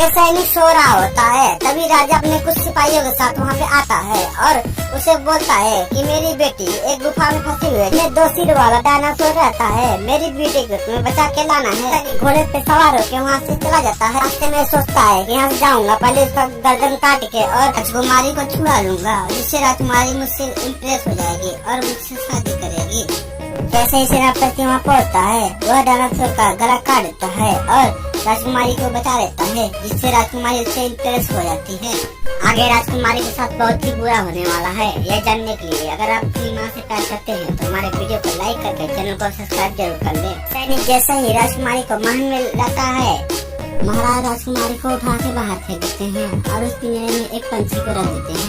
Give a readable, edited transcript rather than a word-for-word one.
ये सैनिक सो रहा होता है, तभी राजा अपने कुछ सिपाहियों के साथ वहाँ पे आता है और उसे बोलता है कि मेरी बेटी एक गुफा में फंसी हुई है, इसमें 2 सिर वाला डायनासोर रहता है, मेरी बेटी को तुम्हें बचा के लाना है। घोड़े पे सवार होकर वहाँ से चला जाता है। रास्ते में सोचता है कि यहाँ से जाऊंगा, पहले इसका गर्दन काट के और राजकुमारी को छुड़ा लूंगा, जिससे राजकुमारी मुझसे इम्प्रेस हो जाएगी और मुझसे शादी करेगी। जैसे ही सेनापति वहाँ पहुँचता है, वह डायनासोर का गला काट देता है और राजकुमारी को बचा लेता है, जिससे राजकुमारी उससे इंप्रेस हो जाती है। आगे राजकुमारी के साथ बहुत ही बुरा होने वाला है, यह जानने के लिए अगर आप अपनी माँ से प्यार करते हैं तो हमारे वीडियो को लाइक करके चैनल को सब्सक्राइब जरूर कर लें। सैनिक जैसे ही राजकुमारी को महल में लाता है, महाराज राजकुमारी को उठा के बाहर फेंक देते हैं और उस पिंजरे में एक पंछी को रख देते हैं।